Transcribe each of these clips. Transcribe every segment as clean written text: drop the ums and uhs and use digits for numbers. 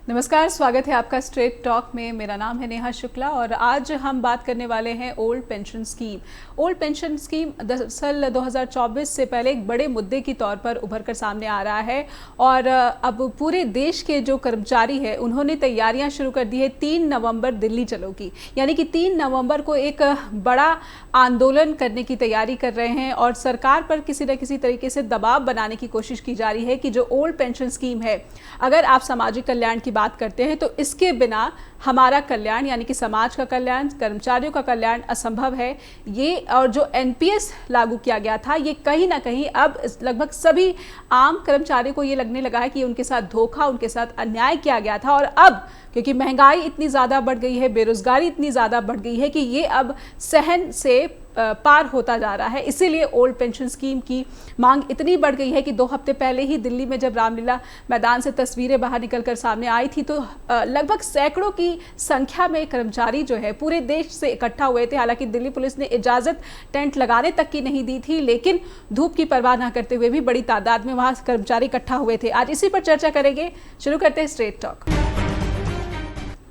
नमस्कार, स्वागत है आपका स्ट्रेट टॉक में। मेरा नाम है नेहा शुक्ला और आज हम बात करने वाले हैं old pension scheme. Old pension scheme दरअसल 2024 से पहले एक बड़े मुद्दे के तौर पर उभर कर सामने आ रहा है और अब पूरे देश के जो कर्मचारी हैं उन्होंने तैयारियां शुरू कर दी है 3 नवंबर दिल्ली चलो की, यानी कि 3 नवंबर को एक बड़ा आंदोलन करने की तैयारी कर रहे हैं और सरकार पर किसी न किसी तरीके से दबाव बनाने की कोशिश की जा रही है कि जो ओल्ड पेंशन स्कीम है, अगर आप सामाजिक कल्याण की बात करते हैं तो इसके बिना हमारा कल्याण यानी कि समाज का कल्याण, कर्मचारियों का कल्याण असंभव है। ये और जो एनपीएस लागू किया गया था, ये कहीं ना कहीं अब लगभग सभी आम कर्मचारियों को ये लगने लगा है कि उनके साथ धोखा, उनके साथ अन्याय किया गया था। और अब क्योंकि महंगाई इतनी ज़्यादा बढ़ गई है, बेरोजगारी इतनी ज़्यादा बढ़ गई है कि ये अब सहन से पार होता जा रहा है, इसीलिए ओल्ड पेंशन स्कीम की मांग इतनी बढ़ गई है कि 2 हफ्ते पहले ही दिल्ली में जब रामलीला मैदान से तस्वीरें बाहर निकलकर सामने आई थी तो लगभग सैकड़ों की संख्या में कर्मचारी जो है पूरे देश से इकट्ठा हुए थे। हालांकि दिल्ली पुलिस ने इजाज़त टेंट लगाने तक की नहीं दी थी, लेकिन धूप की परवाह न करते हुए भी बड़ी तादाद में वहाँ कर्मचारी इकट्ठा हुए थे। आज इसी पर चर्चा करेंगे। शुरू करते हैं स्ट्रेट टॉक।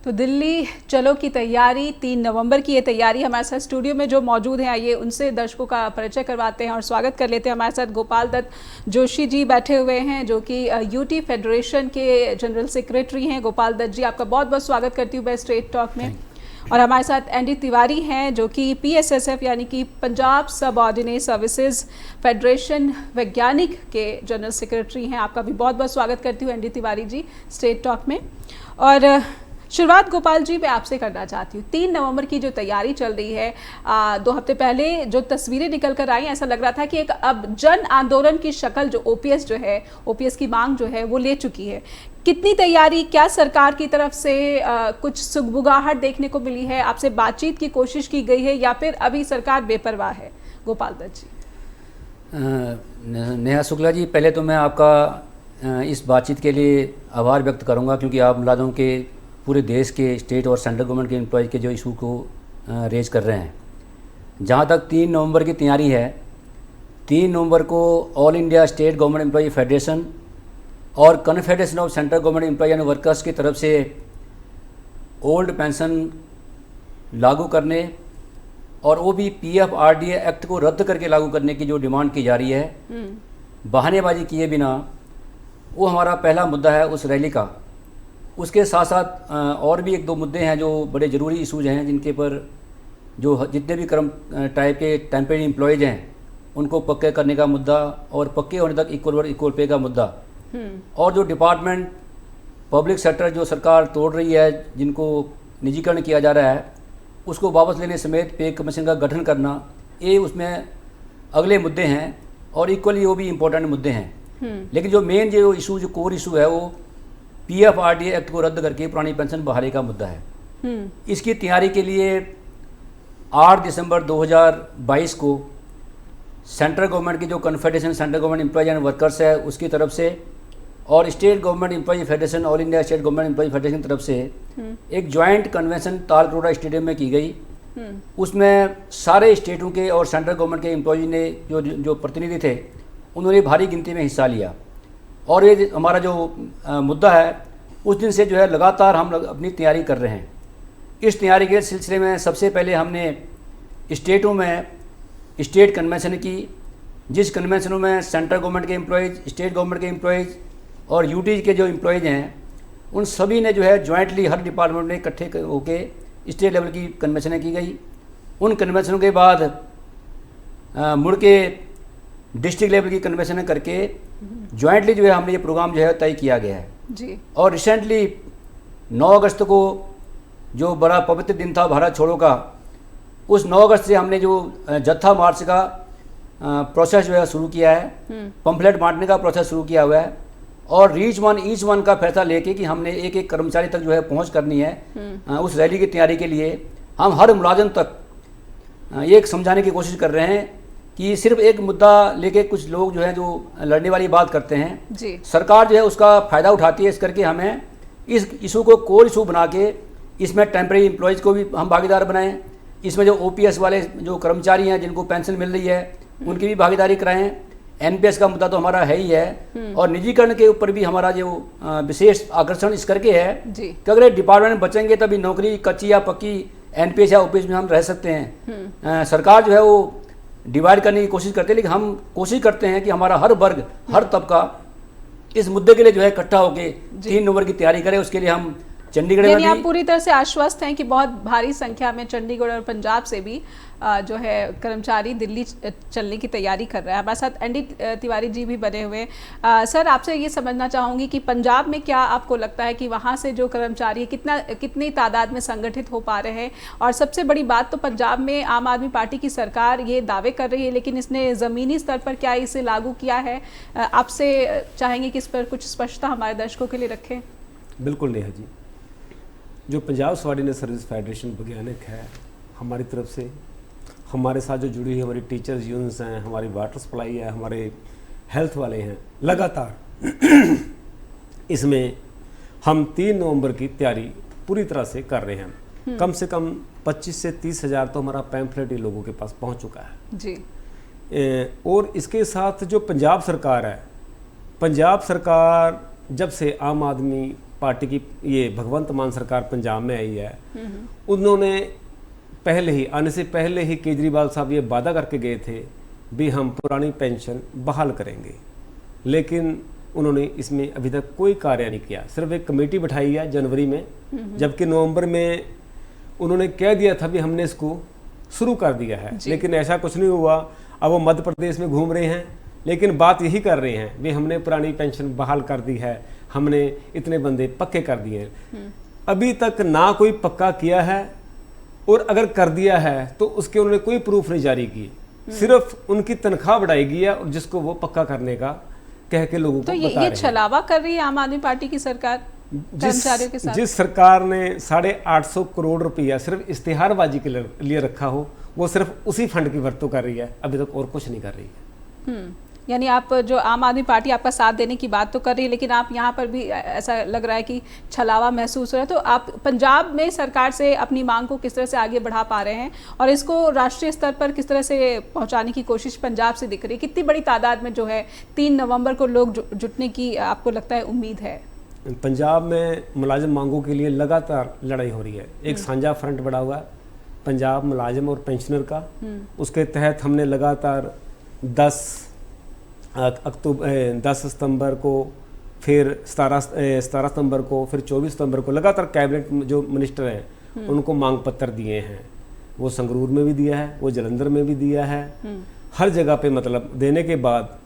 तो दिल्ली चलो की तैयारी, 3 नवंबर की ये तैयारी। हमारे साथ स्टूडियो में जो मौजूद हैं, आइए उनसे दर्शकों का परिचय करवाते हैं और स्वागत कर लेते हैं। हमारे साथ गोपाल दत्त जोशी जी बैठे हुए हैं जो कि यूटी फेडरेशन के जनरल सेक्रेटरी हैं। गोपाल दत्त जी, आपका बहुत बहुत स्वागत करती हूँ मैं स्ट्रेट टॉक में। और हमारे साथ एनडी तिवारी हैं जो कि पीएसएसएफ यानी कि पंजाब सब ऑर्डिनेट सर्विसेज फेडरेशन वैज्ञानिक के जनरल सेक्रेटरी हैं। आपका भी बहुत बहुत स्वागत करती हूँ ND Tiwari ji straight talk में। और शुरुआत गोपाल जी मैं आपसे करना चाहती हूँ। 3 नवंबर की जो तैयारी चल रही है, 2 हफ्ते पहले जो तस्वीरें निकल कर आई, ऐसा लग रहा था कि एक अब जन आंदोलन की शक्ल जो ओपीएस जो है, ओपीएस की मांग जो है वो ले चुकी है। कितनी तैयारी, क्या सरकार की तरफ से कुछ सुगबुगाहट देखने को मिली है, आपसे बातचीत की कोशिश की गई है या फिर अभी सरकार बेपरवाह है? गोपाल दत्त जी। नेहा शुक्ला जी, पहले तो मैं आपका इस बातचीत के लिए आभार व्यक्त करूंगा क्योंकि आप मुलाजमों के पूरे देश के स्टेट और सेंट्रल गवर्नमेंट के एम्प्लॉयज़ के जो इशू को रेज कर रहे हैं। जहां तक 3 नवंबर की तैयारी है, 3 नवंबर को all India state government employ federation और confederation of central government employ and workers की तरफ से ओल्ड पेंशन लागू करने और वो भी पीएफआरडीए एक्ट को रद्द करके लागू करने की जो डिमांड की जा रही है, बहानेबाजी किए बिना, वो हमारा पहला मुद्दा है उस रैली का। उसके साथ साथ और भी 1-2 मुद्दे हैं जो बड़े ज़रूरी इशूज़ हैं, जिनके पर जो जितने भी कर्म टाइप के टेम्परेरी एम्प्लॉयज़ हैं उनको पक्के करने का मुद्दा और पक्के होने तक इक्वल वर्क इक्वल पे का मुद्दा, और जो डिपार्टमेंट पब्लिक सेक्टर जो सरकार तोड़ रही है, जिनको निजीकरण किया जा रहा है, उसको वापस लेने समेत पे कमीशन का गठन करना, ये उसमें अगले मुद्दे हैं और इक्वली वो भी इम्पोर्टेंट मुद्दे हैं। लेकिन जो मेन जो इशू, जो कोर इशू है, वो पीएफआरडीए एक्ट को रद्द करके पुरानी पेंशन बहाली का मुद्दा है। इसकी तैयारी के लिए 8 दिसंबर 2022 को सेंट्रल गवर्नमेंट की जो confederation central government employees and workers है उसकी तरफ से और state government employ federation, all India state government employ federation की तरफ से एक ज्वाइंट कन्वेंशन तालकटोरा स्टेडियम में की गई। उसमें सारे स्टेटों के और सेंट्रल गवर्नमेंट के एम्प्लॉयज ने जो प्रतिनिधि थे, उन्होंने भारी गिनती में हिस्सा लिया। और ये हमारा जो मुद्दा है, उस दिन से जो है लगातार हम अपनी तैयारी कर रहे हैं। इस तैयारी के सिलसिले में सबसे पहले हमने स्टेटों में स्टेट कन्वेंशन की, जिस कन्वेंशनों में सेंट्रल गवर्नमेंट के एम्प्लॉयज़, स्टेट गवर्नमेंट के एम्प्लॉयज़ और यूटीज के जो एम्प्लॉयज़ हैं, उन सभी ने जो है ज्वाइंटली हर डिपार्टमेंट में इकट्ठे होकर स्टेट लेवल की कन्वेंशनें की गई। उन कन्वेंशनों के बाद मुड़ के डिस्ट्रिक्ट लेवल की कन्वेंशनें करके ज्वाइंटली जो है हमने ये प्रोग्राम जो है तय किया गया है जी। और रिसेंटली 9 अगस्त को जो बड़ा पवित्र दिन था भारत छोड़ो का, उस 9 अगस्त से हमने जो जत्था मार्च का प्रोसेस जो है शुरू किया है, पंफलेट बांटने का प्रोसेस शुरू किया हुआ है और रीच वन ईच वन का फैसला लेके कि हमने एक एक कर्मचारी तक जो है पहुंच करनी है। उस रैली की तैयारी के लिए हम हर मुलाजिम तक ये समझाने की कोशिश कर रहे हैं कि सिर्फ एक मुद्दा लेके कुछ लोग जो है जो लड़ने वाली बात करते हैं जी। सरकार जो है उसका फ़ायदा उठाती है। इस करके हमें इस इशू को कोर इशू बना के इसमें टेम्परेरी एम्प्लॉयज़ को भी हम भागीदार बनाएं, इसमें जो ओपीएस वाले जो कर्मचारी हैं जिनको पेंशन मिल रही है उनकी भी भागीदारी कराएं, एनपीएस का मुद्दा तो हमारा है ही है, और निजीकरण के ऊपर भी हमारा जो विशेष आकर्षण इस करके है कि अगर डिपार्टमेंट में बचेंगे तभी नौकरी कच्ची या पक्की एनपीएस या ओपीएस में हम रह सकते हैं। सरकार जो है वो डिवाइड करने की कोशिश करती है, लेकिन हम कोशिश करते हैं कि हमारा हर वर्ग, हर तबका इस मुद्दे के लिए जो है इकट्ठा होकर 3 नवंबर की तैयारी करे। उसके लिए हम चंडीगढ़ में भी आप पूरी तरह से आश्वस्त हैं कि बहुत भारी संख्या में चंडीगढ़ और पंजाब से भी जो है कर्मचारी दिल्ली चलने की तैयारी कर रहा है। हमारे साथ एनडी तिवारी जी भी बने हुए हैं। सर, आपसे ये समझना चाहूँगी कि पंजाब में क्या आपको लगता है कि वहाँ से जो कर्मचारी कितनी तादाद में संगठित हो पा रहे हैं? और सबसे बड़ी बात तो पंजाब में आम आदमी पार्टी की सरकार ये दावे कर रही है, लेकिन इसने ज़मीनी स्तर पर क्या इसे लागू किया है? आपसे चाहेंगे कि इस पर कुछ स्पष्टता हमारे दर्शकों के लिए रखें। बिल्कुल नेहा जी, जो पंजाब सबऑर्डिनेट सर्विस फेडरेशन वैज्ञानिक है, हमारी तरफ से हमारे साथ जो जुड़ी हुई हमारी टीचर्स यूनियंस हैं, हमारी वाटर सप्लाई है, हमारे हेल्थ वाले हैं, लगातार इसमें हम 3 नवंबर की तैयारी पूरी तरह से कर रहे हैं। कम से कम 25 से 30 हज़ार तो हमारा पैम्फलेट ही लोगों के पास पहुंच चुका है जी। और इसके साथ जो पंजाब सरकार है, पंजाब सरकार जब से आम आदमी पार्टी की ये भगवंत मान सरकार पंजाब में आई है, उन्होंने पहले ही आने से पहले ही केजरीवाल साहब ये वादा करके गए थे भी हम पुरानी पेंशन बहाल करेंगे, लेकिन उन्होंने इसमें अभी तक कोई कार्य नहीं किया। सिर्फ एक कमेटी बैठाई है जनवरी में, जबकि नवंबर में उन्होंने कह दिया था भी हमने इसको शुरू कर दिया है, लेकिन ऐसा कुछ नहीं हुआ। अब वो मध्य प्रदेश में घूम रहे हैं, लेकिन बात यही कर रहे हैं भी हमने पुरानी पेंशन बहाल कर दी है, हमने इतने बंदे पक्के कर दिए हैं। अभी तक ना कोई पक्का किया है, और अगर कर दिया है तो उसके उन्होंने कोई प्रूफ नहीं जारी की, सिर्फ उनकी तनख्वाह बढ़ाई गई है और जिसको वो पक्का करने का कह के लोगों को बता रहे हैं। ये छलावा कर रही है आम आदमी पार्टी की सरकार कर्मचारियों के साथ। जिस सरकार ने 850 करोड़ रुपया सिर्फ इश्तिहारबाजी के लिए रखा हो, वो सिर्फ उसी फंड की वरतों कर रही है, अभी तक और कुछ नहीं कर रही है। यानी आप जो आम आदमी पार्टी आपका साथ देने की बात तो कर रही है, लेकिन आप यहाँ पर भी ऐसा लग रहा है कि छलावा महसूस हो रहा है। तो आप पंजाब में सरकार से अपनी मांग को किस तरह से आगे बढ़ा पा रहे हैं और इसको राष्ट्रीय स्तर पर किस तरह से पहुँचाने की कोशिश पंजाब से दिख रही है? कितनी बड़ी तादाद में जो है 3 नवंबर को लोग जुटने की आपको लगता है उम्मीद है? पंजाब में मुलाजिम मांगों के लिए लगातार लड़ाई हो रही है। एक साझा फ्रंट बना हुआ है पंजाब मुलाजिम और पेंशनर का, उसके तहत हमने लगातार 10 सितंबर को, फिर 17 सितंबर को, फिर 24 सितंबर को लगातार कैबिनेट जो मिनिस्टर हैं उनको मांग पत्र दिए हैं। वो संगरूर में भी दिया है, वो जलंधर में भी दिया है, हर जगह पे मतलब देने के बाद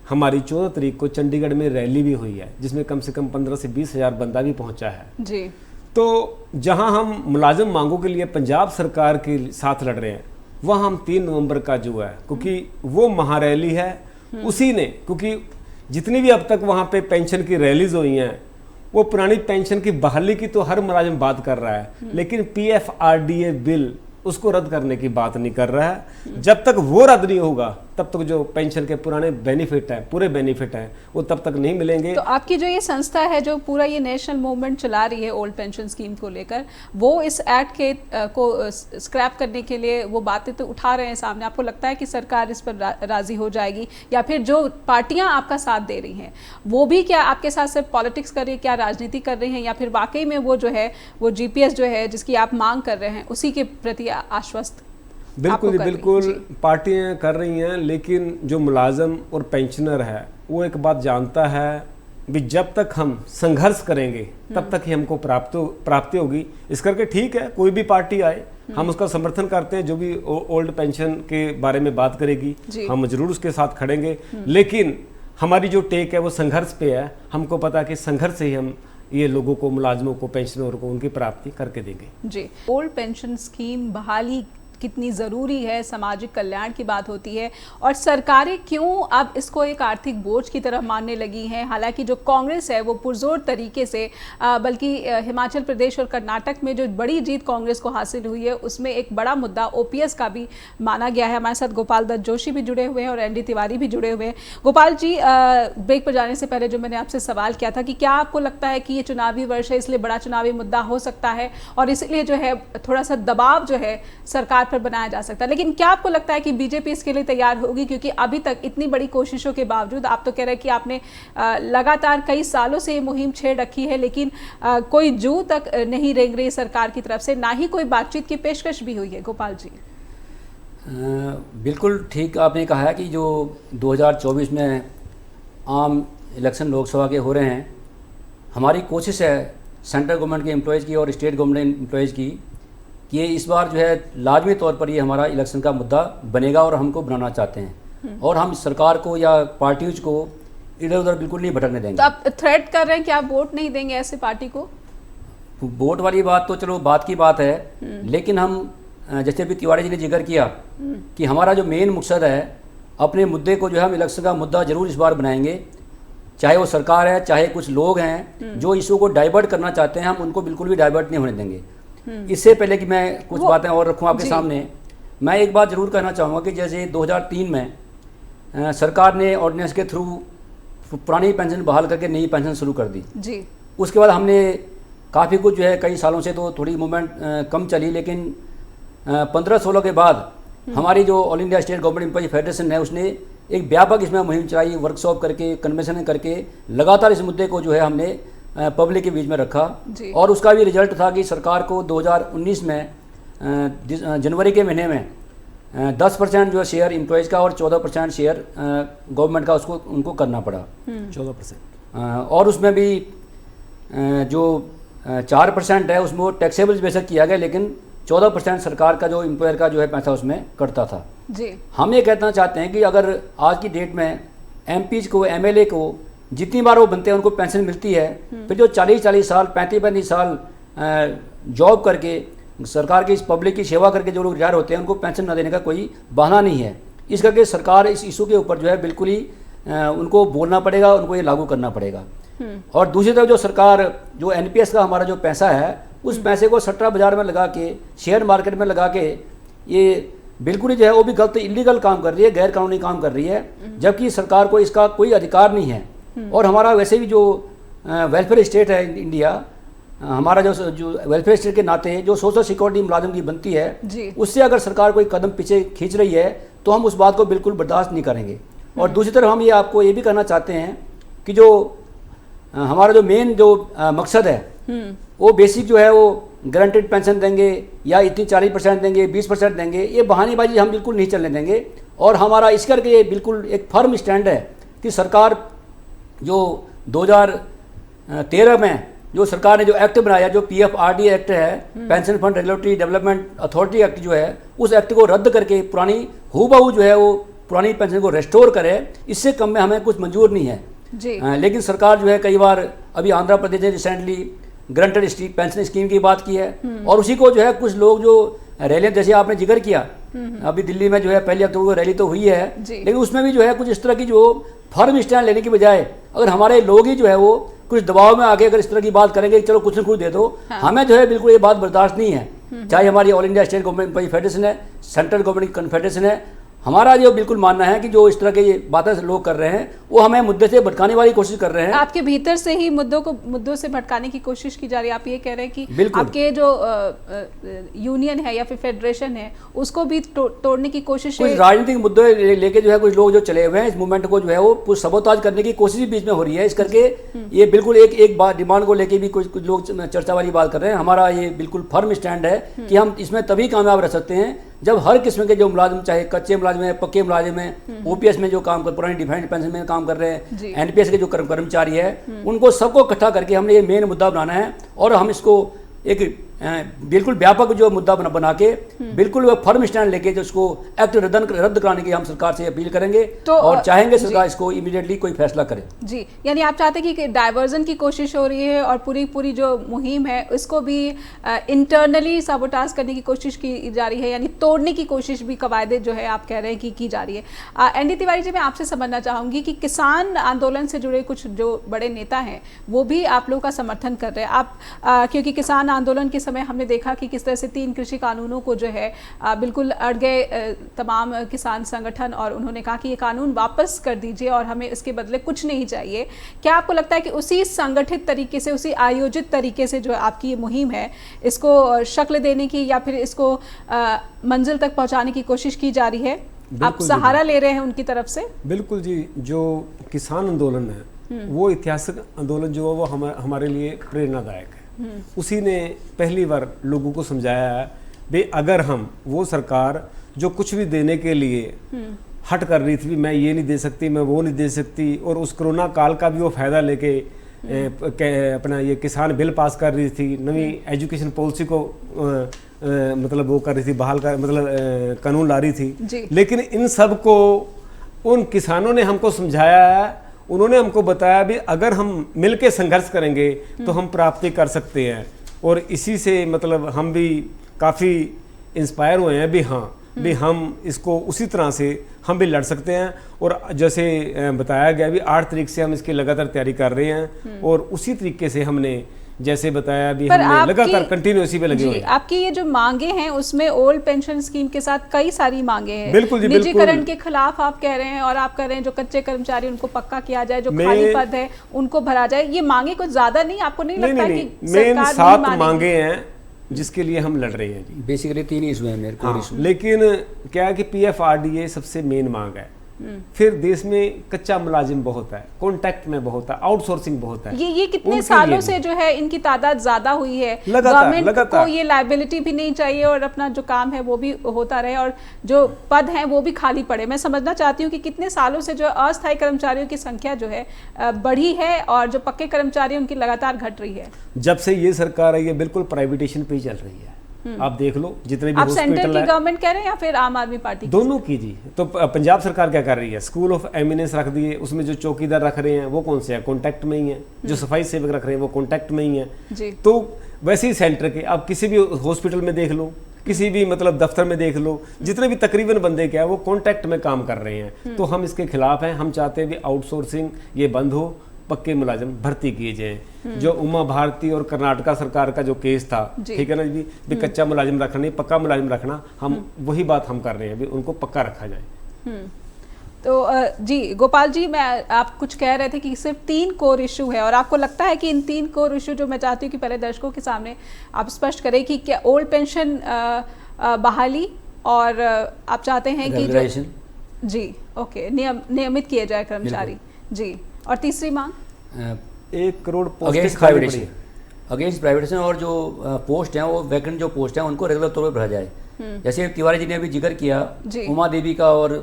हमारी 14 तारीख को चंडीगढ़ में रैली भी हुई है, जिसमें कम से कम 15 से 20 हज़ार बंदा भी पहुंचा है जी। तो जहां हम मुलाजिम मांगों के लिए पंजाब सरकार के साथ लड़ रहे हैं, वहां हम 3 नवंबर का जो है, क्योंकि वो महारैली है, उसी ने, क्योंकि जितनी भी अब तक वहां पे पेंशन की रैलीज हुई हैं, वो पुरानी पेंशन की बहाली की तो हर मुलाजिम बात कर रहा है, लेकिन PFRDA बिल उसको रद्द करने की बात नहीं कर रहा है। जब तक वो रद्द नहीं होगा तब तक जो पेंशन के पुराने बेनिफिट हैं, पूरे बेनिफिट हैं, वो तब तक नहीं मिलेंगे। तो आपकी जो ये संस्था है जो पूरा ये नेशनल मूवमेंट चला रही है ओल्ड पेंशन स्कीम को लेकर, वो इस एक्ट के को स्क्रैप करने के लिए वो बातें तो उठा रहे हैं सामने। आपको लगता है कि सरकार इस पर राजी हो जाएगी, या फिर जो पार्टियां आपका साथ दे रही हैं वो भी क्या आपके साथ सिर्फ पॉलिटिक्स कर रही है, क्या राजनीति कर रही हैं, या फिर वाकई में वो जो है वो GPS जो है जिसकी आप मांग कर रहे हैं उसी के प्रति आश्वस्त? बिल्कुल बिल्कुल पार्टियां कर रही हैं, लेकिन जो मुलाजम और पेंशनर है वो एक बात जानता है भी जब तक हम संघर्ष करेंगे तब तक ही हमको प्राप्ति होगी। इस करके ठीक है, कोई भी पार्टी आए हम उसका समर्थन करते हैं, जो भी ओल्ड पेंशन के बारे में बात करेगी हम जरूर उसके साथ खड़ेंगे, लेकिन हमारी जो टेक है वो संघर्ष पे है। हमको पता है कि संघर्ष से ही हम ये लोगों को, मुलाजमों को, पेंशनरों को उनकी प्राप्ति करके देंगे। जी, ओल्ड पेंशन स्कीम बहाली कितनी ज़रूरी है, सामाजिक कल्याण की बात होती है, और सरकारें क्यों अब इसको एक आर्थिक बोझ की तरह मानने लगी हैं? हालांकि जो कांग्रेस है वो पुरजोर तरीके से, बल्कि हिमाचल प्रदेश और कर्नाटक में जो बड़ी जीत कांग्रेस को हासिल हुई है उसमें एक बड़ा मुद्दा OPS का भी माना गया है। हमारे साथ गोपाल दत्त जोशी भी जुड़े हुए हैं और ND तिवारी भी जुड़े हुए हैं। गोपाल जी, ब्रेक पर जाने से पहले जो मैंने आपसे सवाल किया था कि क्या आपको लगता है कि ये चुनावी वर्ष है इसलिए बड़ा चुनावी मुद्दा हो सकता है और इसलिए जो है थोड़ा सा दबाव जो है सरकार पर बनाया जा सकता है। लेकिन क्या आपको लगता है कि बीजेपी इसके लिए तैयार होगी? क्योंकि अभी तक इतनी बड़ी कोशिशों के बावजूद आप तो कह रहे हैं कि आपने लगातार कई सालों से ये मुहिम छेड़ रखी है, लेकिन कोई जू तक नहीं रेंग रही सरकार की तरफ से, ना ही कोई बातचीत की पेशकश भी हुई है। गोपाल जी, बिल्कुल ठीक आपने कहा है कि जो 2024 में आम इलेक्शन लोकसभा के हो रहे हैं, हमारी कोशिश है सेंट्रल गवर्नमेंट के एम्प्लॉयज़ की और स्टेट गवर्नमेंट एम्प्लॉयज़ की कि ये इस बार जो है लाजमी तौर पर ये हमारा इलेक्शन का मुद्दा बनेगा और हमको बनाना चाहते हैं, और हम सरकार को या पार्टीज को इधर उधर बिल्कुल नहीं भटकने देंगे। तो आप थ्रेट कर रहे हैं कि आप वोट नहीं देंगे ऐसे पार्टी को? वोट वाली बात तो चलो बात की बात है, लेकिन हम जैसे अभी तिवारी जी ने जिक्र किया कि हमारा जो मेन मकसद है, अपने मुद्दे को जो है हम इलेक्शन का मुद्दा जरूर इस बार बनाएंगे, चाहे वो सरकार है चाहे कुछ लोग हैं जो इशू को डाइवर्ट करना चाहते हैं, हम उनको बिल्कुल भी डाइवर्ट नहीं होने देंगे। इससे पहले कि मैं कुछ बातें और रखूं आपके सामने, मैं एक बात जरूर कहना चाहूँगा कि जैसे 2003 में सरकार ने ऑर्डिनेंस के थ्रू पुरानी पेंशन बहाल करके नई पेंशन शुरू कर दी जी। उसके बाद हमने काफ़ी कुछ जो है कई सालों से तो थोड़ी मूवमेंट कम चली, लेकिन 15-16 के बाद हमारी जो all India state government employ federation है उसने एक व्यापक इसमें मुहिम चलाई, वर्कशॉप करके कन्वेंशन करके लगातार इस मुद्दे को जो है हमने पब्लिक के बीच में रखा, और उसका भी रिजल्ट था कि सरकार को 2019 में जनवरी के महीने में 10% जो शेयर एम्प्लॉयज़ का और 14% शेयर गवर्नमेंट का उसको उनको करना पड़ा, 14%। और उसमें भी जो 4% है उसमें वो टैक्सेबल बेशक किया गया, लेकिन 14% सरकार का जो एम्प्लॉयर का जो है पैसा उसमें कटता था जी। हम ये कहना चाहते हैं कि अगर आज की डेट में एमपीज को एमएलए को जितनी बार वो बनते हैं उनको पेंशन मिलती है, फिर जो 40-40 साल 35-35 साल जॉब करके सरकार की इस पब्लिक की सेवा करके जो लोग रिटायर होते हैं उनको पेंशन न देने का कोई बहाना नहीं है। इस करके सरकार इस इशू के ऊपर जो है बिल्कुल ही उनको बोलना पड़ेगा, उनको ये लागू करना पड़ेगा। और दूसरी तरफ जो सरकार जो एनपीएस का हमारा जो पैसा है उस पैसे को सट्टा बाजार में लगा के शेयर मार्केट में लगा के ये बिल्कुल ही जो है वो भी गलत इलीगल काम कर रही है, गैर कानूनी काम कर रही है, जबकि सरकार को इसका कोई अधिकार नहीं है। और हमारा वैसे भी जो वेलफेयर स्टेट है इंडिया, हमारा जो वेलफेयर स्टेट के नाते जो सोशल सिक्योरिटी मुलाजिम की बनती है उससे अगर सरकार कोई कदम पीछे खींच रही है तो हम उस बात को बिल्कुल बर्दाश्त नहीं करेंगे। और दूसरी तरफ हम ये आपको ये भी कहना चाहते हैं कि जो हमारा जो मेन जो मकसद है वो बेसिक जो है वो गारंटेड पेंशन देंगे या इतनी 40% देंगे 20% देंगे, ये बहानेबाजी हम बिल्कुल नहीं चलने देंगे। और हमारा इस करके ये बिल्कुल एक फर्म स्टैंड है कि सरकार जो 2013 में जो सरकार ने जो एक्ट बनाया, जो PFRD एक्ट है, pension fund regulatory development authority act जो है, उस एक्ट को रद्द करके पुरानी हूबहू जो है वो पुरानी पेंशन को रेस्टोर करे, इससे कम में हमें कुछ मंजूर नहीं है जी। लेकिन सरकार जो है कई बार अभी आंध्र प्रदेश ने रिसेंटली ग्रंटेड पेंशन स्कीम की बात की है, और उसी को जो है कुछ लोग जो रैली जैसे आपने जिक्र किया अभी दिल्ली में जो है 1 अक्टूबर को रैली तो हुई है, लेकिन उसमें भी जो है कुछ इस तरह की जो फर्म स्टैंड लेने की बजाय अगर हमारे लोग ही जो है वो कुछ दबाव में आके अगर इस तरह की बात करेंगे चलो कुछ न कुछ दे दो, हमें जो है बिल्कुल ये बात बर्दाश्त नहीं है। चाहे हमारी all India state government employ federation है, सेंट्रल गवर्नमेंट कन्फेडरेशन है, हमारा जो बिल्कुल मानना है कि जो इस तरह के ये बातें लोग कर रहे हैं वो हमें मुद्दे से भटकाने वाली कोशिश कर रहे हैं। आपके भीतर से ही मुद्दों से भटकाने की कोशिश की जा रही है। आप ये कह रहे हैं कि आपके जो यूनियन है या फिर फेडरेशन है उसको भी तोड़ने की कोशिश, कुछ राजनीतिक मुद्दे लेके जो है कुछ लोग जो चले हुए हैं इस मूवमेंट को जो है वो कुछ सबोताज करने की कोशिश भी बीच में हो रही है। इस करके ये बिल्कुल एक बात डिमांड को लेके भी कुछ लोग चर्चा वाली बात कर रहे हैं। हमारा ये बिल्कुल फर्म स्टैंड है कि हम इसमें तभी कामयाब रह सकते हैं जब हर किस्म के जो मुलाजिम, चाहे कच्चे मुलाजिम है, पक्के मुलाजिम है, ओपीएस में जो काम कर पुरानी डिफाइंड पेंशन में काम कर रहे हैं, एनपीएस के जो कर्मचारी है, उनको सबको इकट्ठा करके हमने ये मेन मुद्दा बनाना है। और हम इसको एक बिल्कुल व्यापक जो मुद्दा बना के बिल्कुल वो फर्म स्टैंड लेके जो उसको एक्ट रद्द कराने की हम सरकार से अपील करेंगे तो, और चाहेंगे सरकार इसको इमीडिएटली कोई फैसला करे जी। यानी आप चाहते हैं कि डाइवर्जन की कोशिश हो रही है और पूरी जो मुहिम है उसको भी इंटरनली साबोटाज करने की कोशिश की जा रही है, यानी तोड़ने की कोशिश भी कवायदे जो है आप कह रहे हैं कि की जा रही है। एनडी तिवारी जी, मैं आपसे समझना चाहूँगी कि किसान आंदोलन से जुड़े कुछ जो बड़े नेता हैं वो भी आप लोगों का समर्थन कर रहे हैं। आप क्योंकि किसान आंदोलन के समय हमने देखा कि किस तरह से 3 कृषि कानूनों को जो है बिल्कुल अड़ गए तमाम किसान संगठन, और उन्होंने कहा कि ये कानून वापस कर दीजिए और हमें इसके बदले कुछ नहीं चाहिए। क्या आपको लगता है कि उसी संगठित तरीके से, उसी आयोजित तरीके से जो आपकी ये मुहिम है, इसको शक्ल देने की या फिर इसको मंजिल तक पहुंचाने की कोशिश की जा रही है? आप सहारा ले रहे हैं उनकी तरफ से? बिल्कुल जी, जो किसान आंदोलन है वो ऐतिहासिक आंदोलन जो है वो हमारे लिए प्रेरणादायक है। उसी ने पहली बार लोगों को समझाया है भाई अगर हम, वो सरकार जो कुछ भी देने के लिए हट कर रही थी, मैं ये नहीं दे सकती, मैं वो नहीं दे सकती, और उस कोरोना काल का भी वो फायदा लेके अपना ये किसान बिल पास कर रही थी, नई एजुकेशन पॉलिसी को मतलब वो कर रही थी, बहाल कर मतलब कानून ला रही थी। लेकिन इन सब को उन किसानों ने हमको समझाया है, उन्होंने हमको बताया भी अगर हम मिलके संघर्ष करेंगे तो हम प्राप्ति कर सकते हैं। और इसी से मतलब हम भी काफ़ी इंस्पायर हुए हैं भी, हाँ भी हम इसको उसी तरह से हम भी लड़ सकते हैं। और जैसे बताया गया भी 8 तारीख से हम इसकी लगातार तैयारी कर रहे हैं, और उसी तरीके से हमने जैसे बताया भी हमने लगातार कंटिन्यू इसी पे लगे हुए हैं। आपकी ये जो मांगे हैं उसमें ओल्ड पेंशन स्कीम के साथ कई सारी मांगे हैं। बिल्कुल जी, निजीकरण के खिलाफ आप कह रहे हैं, और आप कह रहे हैं जो कच्चे कर्मचारी उनको पक्का किया जाए, जो खाली पद है उनको भरा जाए। ये मांगे कुछ ज्यादा नहीं, आपको नहीं लगता कि मेन 7 मांगे हैं जिसके लिए हम लड़ रहे हैं जी। बेसिकली 3 इशू है मेरे को इशू। लेकिन क्या है कि PFRDA सबसे मेन मांग है। फिर देश में कच्चा मुलाजिम बहुत है, कॉन्ट्रैक्ट में बहुत है, आउटसोर्सिंग बहुत है। ये कितने सालों से जो है इनकी तादाद ज्यादा हुई है। गवर्नमेंट को ये लायबिलिटी भी नहीं चाहिए और अपना जो काम है वो भी होता रहे, और जो पद हैं वो भी खाली पड़े। मैं समझना चाहती हूँ कि कितने सालों से जो अस्थायी कर्मचारियों की संख्या जो है बढ़ी है, और जो पक्के कर्मचारी उनकी लगातार घट रही है। जब से ये सरकार आई है बिल्कुल प्राइवेटेशन पे ही चल रही है। आप देख लो जितने भी आप सेंटर की गवर्नमेंट कह रहे हैं या फिर आम आदमी पार्टी? दोनों की जी। तो पंजाब सरकार क्या कर रही है, स्कूल ऑफ एमिनेंस रख दिए, उसमें जो चौकीदार रख रहे हैं वो कौन से हैं, कॉन्टैक्ट में ही है। जो सफाई सेवक रख रहे हैं वो कॉन्टैक्ट में ही है। तो वैसे ही सेंटर के आप किसी भी हॉस्पिटल में देख लो, किसी भी मतलब दफ्तर में देख लो, जितने भी तकरीबन बंदे क्या है वो कॉन्टैक्ट में काम कर रहे हैं। तो हम इसके खिलाफ हैं। हम चाहते हैं भी आउटसोर्सिंग ये बंद हो, पक्के मुलाजिम भर्ती किए जाएं। जो उमा भारती और कर्नाटका सरकार का जो केस था, ठीक है ना जी, भी कच्चा मुलाजिम रखना नहीं, पक्का मुलाजिम रखना, हम वही बात हम कर रहे हैं भी उनको पक्का रखा जाए। तो जी गोपाल जी, मैं आप कुछ कह रहे थे कि सिर्फ 3 कोर इशू है, और आपको लगता है कि इन 3 कोर इशू जो मैं चाहती हूँ कि पहले दर्शकों के सामने आप स्पष्ट करें कि क्या ओल्ड पेंशन बहाली, और आप चाहते हैं कि जी ओके नियमित किए जाए कर्मचारी जी, और तीसरी मांग 1 करोड़ अगेंस्ट प्राइवेटेशन, और जो पोस्ट हैं वो वैकेंट जो पोस्ट हैं उनको रेगुलर तौर पर भरा जाए। जैसे तिवारी जी ने अभी जिक्र किया उमा देवी का, और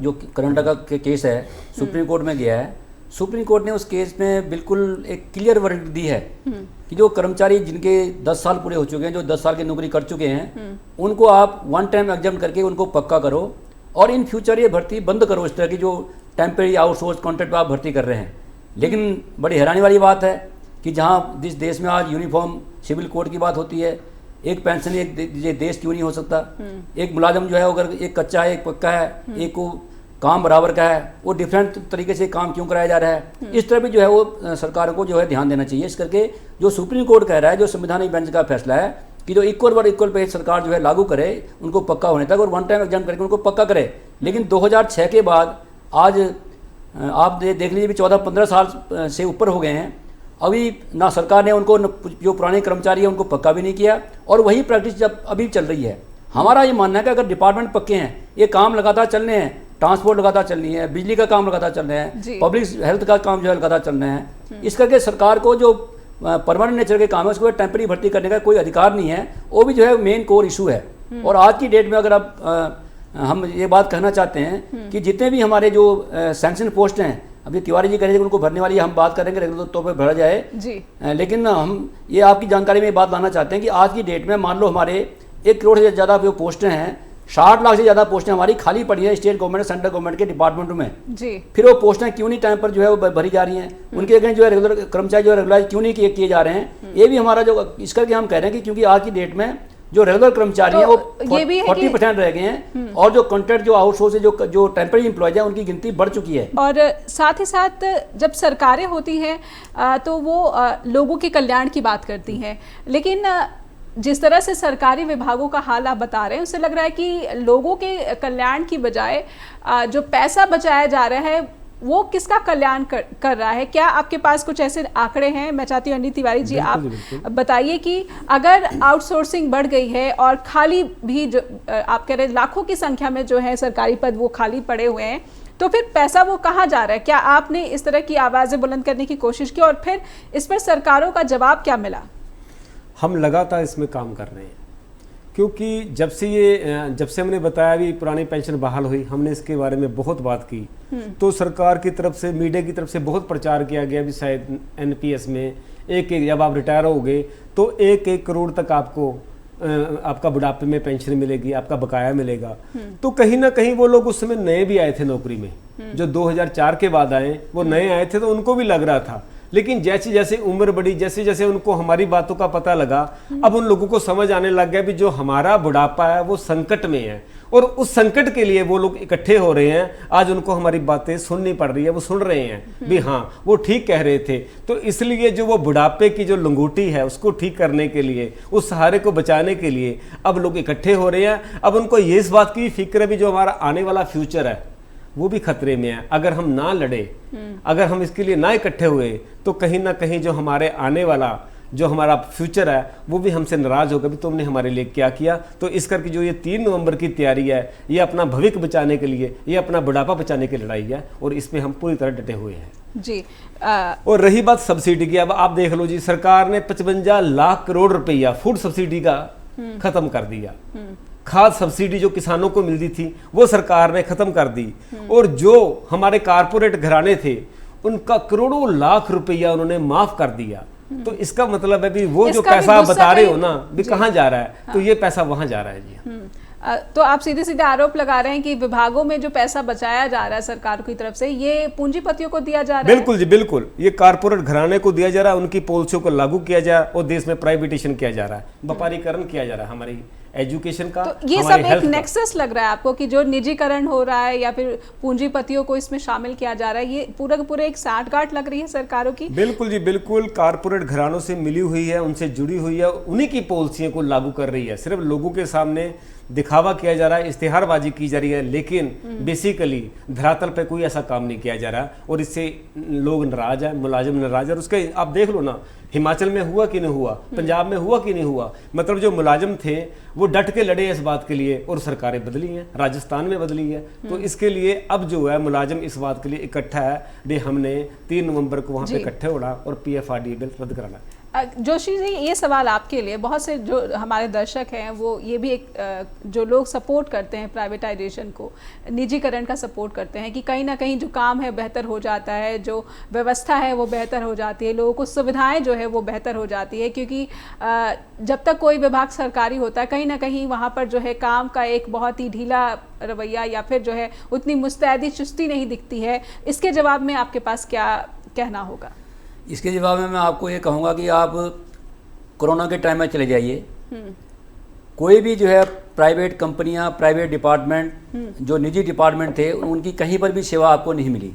जो कर्नाटका के केस है सुप्रीम कोर्ट में गया है। सुप्रीम कोर्ट ने उस केस में बिल्कुल एक क्लियर वर्डिक्ट दी है कि जो कर्मचारी जिनके 10 साल पूरे हो चुके हैं, जो 10 साल की नौकरी कर चुके हैं, उनको आप 1 टाइम एग्जाम करके उनको पक्का करो, और इन फ्यूचर ये भर्ती बंद करो, इस तरह की जो टेम्परेरी आउटसोर्स कॉन्ट्रैक्ट पर आप भर्ती कर रहे हैं। लेकिन बड़ी हैरानी वाली बात है कि जहाँ जिस देश में आज यूनिफॉर्म सिविल कोड की बात होती है, एक पेंशन एक देश क्यों नहीं हो सकता? एक मुलाजिम जो है अगर एक कच्चा है, एक पक्का है, एक को काम बराबर का है, वो डिफरेंट तरीके से काम क्यों कराया जा रहा है? इस तरह भी जो है वो सरकार को जो है ध्यान देना चाहिए। इस करके जो सुप्रीम कोर्ट कह रहा है, जो संवैधानिक बेंच का फैसला है कि जो इक्वल पे सरकार जो है लागू करे उनको पक्का होने तक, और 1 टाइम एग्जाम करके उनको पक्का करे। लेकिन 2006 के बाद आज आप देख लीजिए भी 14-15 साल से ऊपर हो गए हैं, अभी ना सरकार ने उनको, जो पुराने कर्मचारी हैं उनको पक्का भी नहीं किया, और वही प्रैक्टिस जब अभी चल रही है। हमारा ये मानना है कि अगर डिपार्टमेंट पक्के हैं, ये काम लगातार चलने हैं, ट्रांसपोर्ट लगातार चलनी है, बिजली का काम लगातार चल रहे हैं, पब्लिक हेल्थ का काम जो है लगातार चल रहे हैं। इस करके सरकार को जो परमानेंट नेचर के काम है उसको टेम्परेरी भर्ती करने का कोई अधिकार नहीं है, वो भी जो है मेन कोर इशू है। और आज की डेट में अगर आप हम ये बात कहना चाहते हैं कि जितने भी हमारे जो सैंक्शन पोस्ट हैं, अभी तिवारी जी कह रहे थे उनको भरने वाली हम बात करेंगे रेगुलर तौर पर भरा जाए जी। लेकिन हम ये आपकी जानकारी में बात लाना चाहते हैं कि आज की डेट में मान लो हमारे 1 करोड़ से ज़्यादा जो पोस्टें हैं, 60 लाख से ज़्यादा पोस्टें हमारी खाली पड़ी है स्टेट गवर्नमेंट सेंट्रल गवर्नमेंट के डिपार्टमेंटों में जी। फिर वो पोस्टें क्यों नहीं टाइम पर जो है वो भरी जा रही हैं? उनके अगेंस्ट जो है रेगुलर कर्मचारी जो है रेगुलराइज क्यों नहीं किए जा रहे हैं? ये भी हमारा जो इस करके हम कह रहे हैं कि क्योंकि आज की डेट में जो रेगुलर कर्मचारी हैं वो 40% रह गए हैं, और जो कॉन्ट्रैक्ट जो आउटसोर्स है, जो टेम्परेरी एम्प्लॉयज है, उनकी गिनती बढ़ चुकी है। और साथ ही साथ जब सरकारें होती हैं तो वो लोगों के कल्याण की बात करती हैं, लेकिन जिस तरह से सरकारी विभागों का हाल आप बता रहे हैं, उससे लग रहा है कि लोगों के कल्याण की बजाय जो पैसा बचाया जा रहा है वो किसका कल्याण कर रहा है? क्या आपके पास कुछ ऐसे आंकड़े हैं? मैं चाहती हूँ अनिल तिवारी जी आप बताइए कि अगर आउटसोर्सिंग बढ़ गई है और खाली भी जो आप कह रहे हैं लाखों की संख्या में जो है सरकारी पद वो खाली पड़े हुए हैं, तो फिर पैसा वो कहाँ जा रहा है? क्या आपने इस तरह की आवाज़ें बुलंद करने की कोशिश की और फिर इस पर सरकारों का जवाब क्या मिला? हम लगातार इसमें काम कर रहे हैं, क्योंकि जब से हमने बताया भी पुरानी पेंशन बहाल हुई, हमने इसके बारे में बहुत बात की, तो सरकार की तरफ से, मीडिया की तरफ से बहुत प्रचार किया गया भी शायद एनपीएस में एक जब आप रिटायर होगे तो 1-1 करोड़ तक आपको आपका बुढ़ापे में पेंशन मिलेगी, आपका बकाया मिलेगा। तो कहीं ना कहीं वो लोग उस समय नए भी आए थे नौकरी में, जो 2004 के बाद आए वो नए आए थे, तो उनको भी लग रहा था। लेकिन जैसे जैसे उम्र बढ़ी, जैसे जैसे उनको हमारी बातों का पता लगा, अब उन लोगों को समझ आने लग गया भी जो हमारा बुढ़ापा है वो संकट में है और उस संकट के लिए वो लोग इकट्ठे हो रहे हैं। आज उनको हमारी बातें सुननी पड़ रही है, वो सुन रहे हैं भी हाँ वो ठीक कह रहे थे। तो इसलिए जो वो बुढ़ापे की जो लंगोटी है उसको ठीक करने के लिए, उस सहारे को बचाने के लिए अब लोग इकट्ठे हो रहे हैं। अब उनको ये इस बात की फिक्र है भी जो हमारा आने वाला फ्यूचर है वो भी खतरे में है। अगर हम ना लड़े, अगर हम इसके लिए ना इकट्ठे हुए, तो कहीं ना कहीं जो हमारे आने वाला जो हमारा फ्यूचर है वो भी हमसे नाराज होगा भी तुमने हमारे लिए क्या किया। तो इस करके जो ये 3 नवंबर की तैयारी है, ये अपना भविष्य बचाने के लिए, ये अपना बुढ़ापा बचाने की लड़ाई है और इसमें हम पूरी तरह डटे हुए हैं जी। और रही बात सब्सिडी की, अब आप देख लो जी, सरकार ने 55 लाख करोड़ रुपया फूड सब्सिडी का खत्म कर दिया। खाद सब्सिडी जो किसानों को मिलती थी वो सरकार ने खत्म कर दी, और जो हमारे कारपोरेट घराने थे उनका करोड़ों लाख रुपया उन्होंने माफ कर दिया। तो इसका मतलब है भी वो जो पैसा आप बता रहे हो ना भी कहाँ जा रहा है, तो ये पैसा वहां जा रहा है जी। तो आप सीधे सीधे आरोप लगा रहे हैं कि विभागों में जो पैसा बचाया जा रहा है सरकार की तरफ से, ये पूंजीपतियों को दिया जा रहा है। बिल्कुल जी, बिल्कुल, ये कारपोरेट घराने को दिया जा रहा है, उनकी पॉलिसियों को लागू किया जा रहा है और देश में प्राइवेटेशन किया जा रहा है, व्यापारीकरण किया जा रहा है हमारी एजुकेशन का। तो ये सब एक नेक्सस लग रहा है आपको कि जो निजीकरण हो रहा है या फिर पूंजीपतियों को इसमें शामिल किया जा रहा है, ये पूरा एक साठगांठ लग रही है सरकारों की? बिल्कुल जी, बिल्कुल, कारपोरेट घरानों से मिली हुई है, उनसे जुड़ी हुई है, उन्हीं की पॉलिसियों को लागू कर रही है। सिर्फ लोगों के सामने दिखावा किया जा रहा है, इश्तिहारबाजी की जा रही है, लेकिन बेसिकली धरातल पे कोई ऐसा काम नहीं किया जा रहा और इससे लोग नाराज है, मुलाजिम नाराज है। और उसके आप देख लो ना, हिमाचल में हुआ कि नहीं हुआ, पंजाब में हुआ कि नहीं हुआ, मतलब जो मुलाजिम थे वो डट के लड़े इस बात के लिए और सरकारें बदली हैं, राजस्थान में बदली है। तो इसके लिए अब जो है मुलाजिम इस बात के लिए इकट्ठा है भी हमने 3 नवंबर को वहाँ पे इकट्ठे होना और PFRDA बिल रद्द कराना। जोशी जी, ये सवाल आपके लिए, बहुत से जो हमारे दर्शक हैं वो ये भी एक जो लोग सपोर्ट करते हैं प्राइवेटाइजेशन को, निजीकरण का सपोर्ट करते हैं कि कहीं ना कहीं जो काम है बेहतर हो जाता है, जो व्यवस्था है वो बेहतर हो जाती है, लोगों को सुविधाएं जो है वो बेहतर हो जाती है, क्योंकि जब तक कोई विभाग सरकारी होता है कहीं ना कहीं वहाँ पर जो है काम का एक बहुत ही ढीला रवैया या फिर जो है उतनी मुस्तैदी चुस्ती नहीं दिखती है। इसके जवाब में आपके पास क्या कहना होगा? इसके जवाब में मैं आपको ये कहूँगा कि आप कोरोना के टाइम में चले जाइए, कोई भी जो है प्राइवेट कंपनियां, प्राइवेट डिपार्टमेंट, जो निजी डिपार्टमेंट थे, उनकी कहीं पर भी सेवा आपको नहीं मिली।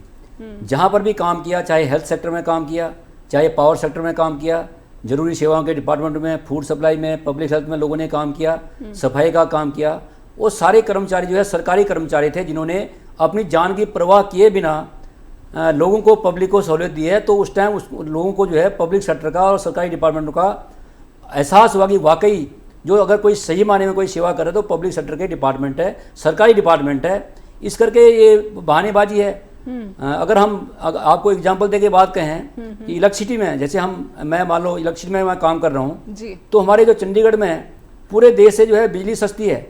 जहां पर भी काम किया, चाहे हेल्थ सेक्टर में काम किया, चाहे पावर सेक्टर में काम किया, जरूरी सेवाओं के डिपार्टमेंट में, फूड सप्लाई में, पब्लिक हेल्थ में लोगों ने काम किया, सफाई का काम किया, वो सारे कर्मचारी जो है सरकारी कर्मचारी थे जिन्होंने अपनी जान की परवाह किए बिना लोगों को, पब्लिक को सहूलियत दी है। तो उस टाइम उस लोगों को जो है पब्लिक सेक्टर का और सरकारी डिपार्टमेंटों का एहसास हुआ कि वाकई जो अगर कोई सही मायने में कोई सेवा करे तो पब्लिक सेक्टर के डिपार्टमेंट है, सरकारी डिपार्टमेंट है। इस करके ये बहानेबाजी है। अगर हम आपको एग्जांपल दे के बात कहें कि इलेक्ट्रिसिटी में, जैसे मैं मान लो इलेक्ट्रिसिटी में मैं काम कर रहा हूँ, तो हमारे जो चंडीगढ़ में पूरे देश से जो है बिजली सस्ती है।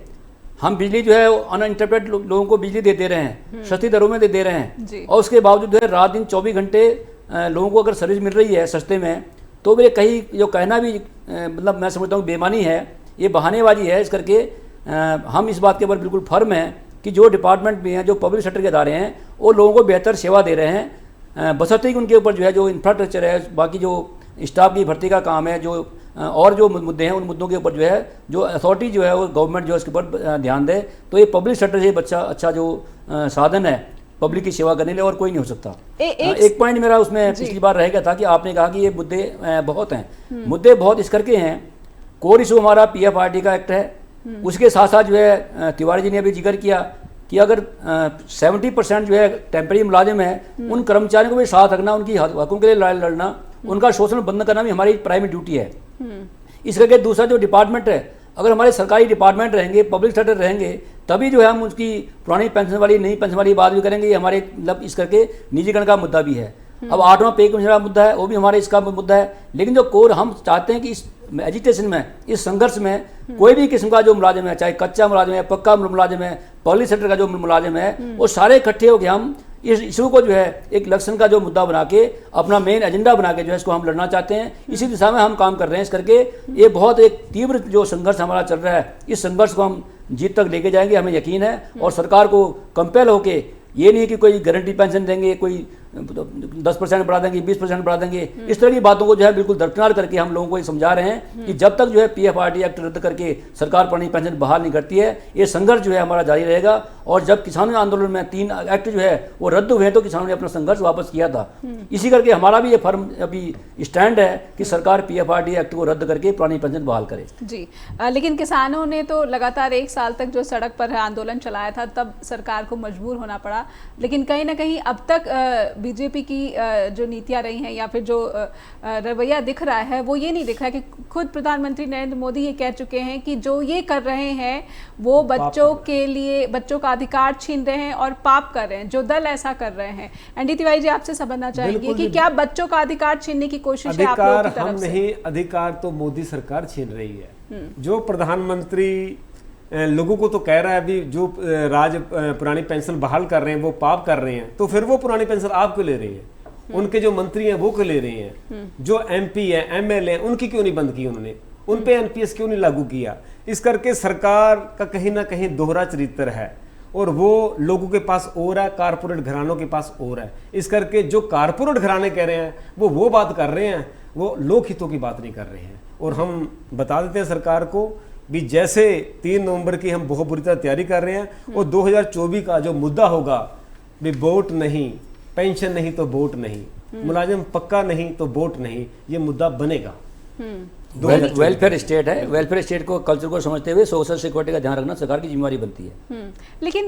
हम बिजली जो है अनइंटरप्टेड लोगों को बिजली दे रहे हैं, सस्ती दरों में दे रहे हैं, और उसके बावजूद जो है रात दिन 24 घंटे लोगों को अगर सर्विस मिल रही है सस्ते में, तो वे कहीं जो कहना भी मतलब मैं समझता हूँ बेईमानी है, ये बहानेबाजी है। इस करके हम इस बात के ऊपर बिल्कुल फर्म हैं कि जो डिपार्टमेंट भी हैं, जो पब्लिक सेक्टर के अदारे हैं, वो लोगों को बेहतर सेवा दे रहे हैं, बशर्ते कि उनके ऊपर जो है जो इंफ्रास्ट्रक्चर है, बाकी जो स्टाफ की भर्ती का काम है, जो और जो मुद्दे हैं, उन मुद्दों के ऊपर जो है जो अथॉरिटी जो है वो गवर्नमेंट जो है उसके ऊपर ध्यान दे। तो ये पब्लिक सेक्टर से अच्छा जो साधन है पब्लिक की सेवा करने के लिए और कोई नहीं हो सकता। एक पॉइंट मेरा उसमें पिछली बार रह गया था कि आपने कहा कि ये मुद्दे बहुत हैं। मुद्दे बहुत इस करके हैं कोर इशू हमारा PFRD का एक्ट है। उसके साथ साथ जो है तिवारी जी ने अभी जिक्र किया कि अगर 70% जो है टेम्परेरी मुलाजिम है, उन कर्मचारियों को भी साथ रखना, उनकी हकों के लिए लड़ाई लड़ना, उनका शोषण बंद करना भी हमारी प्राइमरी ड्यूटी है। इस करके दूसरा जो डिपार्टमेंट है, अगर हमारे सरकारी डिपार्टमेंट रहेंगे, पब्लिक सेक्टर रहेंगे, तभी जो है हम उसकी पुरानी पेंशन वाली नई पेंशन वाली बात भी करेंगे। ये हमारे मतलब इस करके निजीकरण का मुद्दा भी है। अब 8वां पे कमीशन का मुद्दा है, वो भी हमारे इसका मुद्दा है। लेकिन जो कोर हम चाहते हैं कि इस एजिटेशन में, इस संघर्ष में कोई भी किस्म का जो मुलाजिम है, चाहे कच्चा मुलाजिम है, पक्का मुलाजिम है, पब्लिक सेक्टर का जो मुलाजिम है, वो सारे इकट्ठे होकर हम इस इशू को जो है एक इलेक्शन का जो मुद्दा बना के अपना मेन एजेंडा बना के जो है इसको हम लड़ना चाहते हैं। इसी दिशा में हम काम कर रहे हैं। इस करके ये बहुत एक तीव्र जो संघर्ष हमारा चल रहा है, इस संघर्ष को हम जीत तक लेके जाएंगे, हमें यकीन है। और सरकार को कंपेल होके, ये नहीं कि कोई गारंटी पेंशन देंगे, कोई 10% बढ़ा देंगे, 20% बढ़ा देंगे, इस तरह की बातों को जो है बिल्कुल दरकिनार करके हम लोगों को ये समझा रहे हैं कि जब तक जो है PFRD एक्ट रद्द करके सरकार पुरानी पेंशन बहाल नहीं करती है, ये संघर्ष जो है हमारा जारी रहेगा। और जब किसानों आंदोलन में 3 एक्ट जो है वो रद्द हुए तो किसानों ने अपना संघर्ष वापस किया था। इसी करके हमारा भी ये फर्म अभी स्टैंड है कि सरकार PFRD एक्ट को रद्द करके पुरानी पेंशन बहाल करे। जी, लेकिन किसानों ने तो लगातार 1 साल तक जो सड़क पर आंदोलन चलाया था, तब सरकार को मजबूर होना पड़ा। लेकिन कहीं ना कहीं अब तक बीजेपी की जो नीतियां रही हैं या फिर जो रवैया दिख रहा है, वो ये नहीं दिख रहा है कि खुद प्रधानमंत्री नरेंद्र मोदी ये कह चुके हैं कि जो ये कर रहे हैं वो बच्चों के लिए, बच्चों का अधिकार छीन रहे हैं और पाप कर रहे हैं, जो दल ऐसा कर रहे हैं। एनडी तिवारी जी, आपसे समझना चाहेंगे कि क्या बच्चों का अधिकार छीनने की कोशिश है आप लोगों की तरफ से? नहीं, अधिकार तो मोदी सरकार छीन रही है। जो प्रधानमंत्री लोगों को तो कह रहा है अभी जो पुरानी पेंशन बहाल कर रहे हैं वो पाप कर रहे हैं, तो फिर वो पुरानी पेंशन आप क्यों ले रही है? उनके जो मंत्री हैं वो क्यों ले रहे हैं? जो MP है, MLA है, उनकी क्यों नहीं बंद की उन्होंने? उन पे NPS क्यों नहीं लागू किया? इस करके सरकार का कहीं ना कहीं दोहरा चरित्र है, और वो लोगों के पास और है, कारपोरेट घरानों के पास और है। इस करके जो कारपोरेट घराने कह रहे हैं वो बात कर रहे हैं, वो लोक हितों की बात नहीं कर रहे हैं। और हम बता देते हैं सरकार को भी, जैसे 3 नवंबर की हम बहुत बुरी तरह तैयारी कर रहे हैं, और 2024 का जो मुद्दा होगा भी, वोट नहीं, पेंशन नहीं तो वोट नहीं, मुलाजिम पक्का नहीं तो वोट नहीं, ये मुद्दा बनेगा। वेलफेयर स्टेट है, वेलफेयर स्टेट को कल्चर को समझते हुए सोशल सिक्योरिटी का ध्यान रखना सरकार की जिम्मेवारी बनती है। लेकिन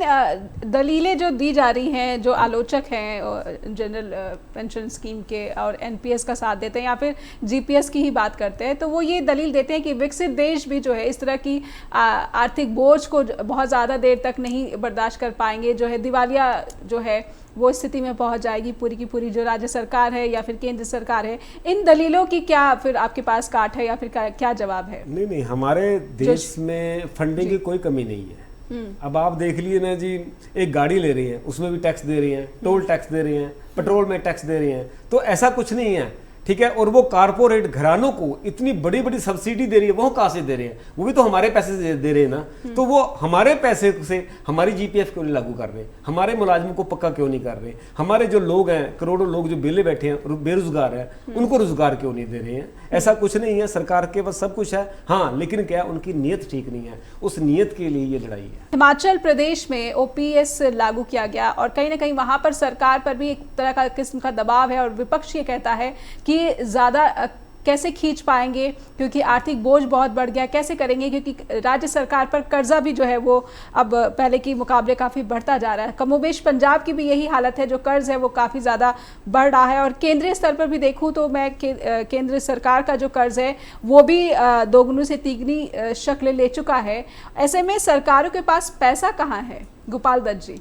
दलीलें जो दी जा रही हैं, जो आलोचक हैं जनरल पेंशन स्कीम के और NPS का साथ देते हैं या फिर GPS की ही बात करते हैं, तो वो ये दलील देते हैं कि विकसित देश भी जो है इस तरह की आर्थिक बोझ को बहुत ज़्यादा देर तक नहीं बर्दाश्त कर पाएंगे, जो है दिवालिया जो है वो स्थिति में पहुंच जाएगी पूरी की पूरी जो राज्य सरकार है या फिर केंद्र सरकार है। इन दलीलों की क्या फिर आपके पास काट है या फिर क्या जवाब है? नहीं, हमारे देश में फंडिंग की कोई कमी नहीं है। अब आप देख लीजिए ना जी, एक गाड़ी ले रही है, उसमें भी टैक्स दे रही है, टोल टैक्स दे रही है, पेट्रोल में टैक्स दे रही है, तो ऐसा कुछ नहीं है, ठीक है। और वो कारपोरेट घरानों को इतनी बड़ी बड़ी सब्सिडी दे रही है, वो कहाँ से दे रहे हैं? वो भी तो हमारे पैसे से दे रहे हैं ना। तो वो हमारे पैसे से हमारी GPF क्यों नहीं लागू कर रहे? हमारे मुलाजिमों को पक्का क्यों नहीं कर रहे? हमारे जो लोग हैं, करोड़ों लोग जो बेले बैठे हैं, बेरोजगार हैं, उनको रोजगार क्यों नहीं दे रहे हैं? ऐसा कुछ नहीं है, सरकार के पास सब कुछ है। हाँ, लेकिन क्या उनकी नीयत ठीक नहीं है, उस नीयत के लिए ये लड़ाई है। हिमाचल प्रदेश में OPS लागू किया गया और कहीं ना कहीं वहां पर सरकार पर भी एक तरह का किस्म का दबाव है और विपक्ष ये कहता है कि ज़्यादा कैसे खींच पाएंगे क्योंकि आर्थिक बोझ बहुत बढ़ गया, कैसे करेंगे क्योंकि राज्य सरकार पर कर्जा भी जो है वो अब पहले के मुकाबले काफ़ी बढ़ता जा रहा है। कमोबेश पंजाब की भी यही हालत है, जो कर्ज है वो काफ़ी ज़्यादा बढ़ रहा है और केंद्रीय स्तर पर भी देखूँ तो मैं केंद्र सरकार का जो कर्ज है वो भी दोगुनी से तिगुनी शक्ल ले चुका है। ऐसे में सरकारों के पास पैसा कहाँ है? गोपाल दत्त जी,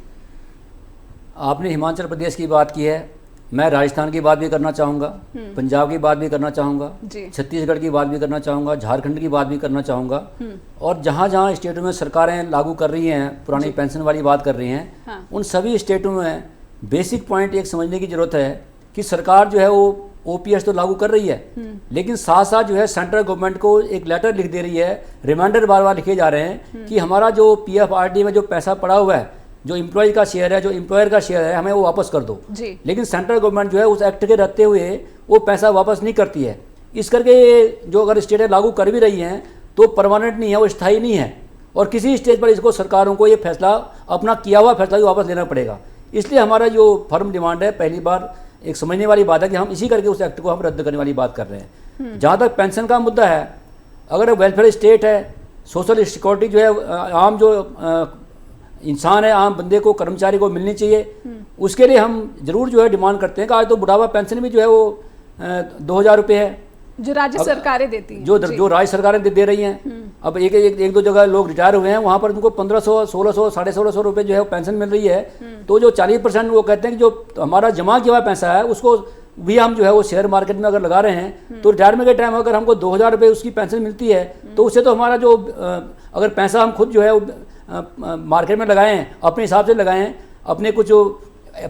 आपने हिमाचल प्रदेश की बात की है, मैं राजस्थान की बात भी करना चाहूँगा, पंजाब की बात भी करना चाहूँगा, छत्तीसगढ़ की बात भी करना चाहूँगा, झारखंड की बात भी करना चाहूँगा। और जहाँ जहाँ स्टेटों में सरकारें लागू कर रही हैं, पुरानी पेंशन वाली बात कर रही हैं, हाँ। उन सभी स्टेटों में बेसिक पॉइंट एक समझने की ज़रूरत है कि सरकार जो है वो OPS तो लागू कर रही है, लेकिन साथ साथ जो है सेंट्रल गवर्नमेंट को एक लेटर लिख दे रही है, रिमाइंडर बार बार लिखे जा रहे हैं कि हमारा जो PFRD में जो पैसा पड़ा हुआ है, जो एम्प्लॉय का शेयर है, जो एम्प्लॉयर का शेयर है, हमें वो वापस कर दो। लेकिन सेंट्रल गवर्नमेंट जो है उस एक्ट के रहते हुए वो पैसा वापस नहीं करती है। इस करके जो अगर स्टेटें लागू कर भी रही हैं तो परमानेंट नहीं है, वो स्थायी नहीं है और किसी स्टेज पर इसको सरकारों को ये फैसला, अपना किया हुआ फैसला भी वापस लेना पड़ेगा। इसलिए हमारा जो फर्म डिमांड है, पहली बार एक समझने वाली बात है कि हम इसी करके उस एक्ट को हम रद्द करने वाली बात कर रहे हैं। जहाँ तक पेंशन का मुद्दा है, अगर वेलफेयर स्टेट है, सोशल सिक्योरिटी जो है आम जो इंसान है, आम बंदे को, कर्मचारी को मिलनी चाहिए। उसके लिए हम जरूर जो है डिमांड करते हैं कि आज तो बुढ़ापा पेंशन भी जो है वो 2,000 रुपये है जो राज्य सरकारें देती हैं, जो राज्य सरकारें दे रही हैं। अब एक दो जगह लोग रिटायर हुए हैं, वहाँ पर उनको 1500, 1600, 1650 रुपये जो है पेंशन मिल रही है। तो जो 40% वो कहते हैं कि जो हमारा जमा किया हुआ पैसा है उसको भी हम जो है वो शेयर मार्केट में अगर लगा रहे हैं तो रिटायरमेंट के टाइम अगर हमको 2,000 रुपये उसकी पेंशन मिलती है तो उससे तो हमारा जो अगर पैसा हम खुद जो है मार्केट में लगाएं, अपने हिसाब से लगाएं, अपने कुछ जो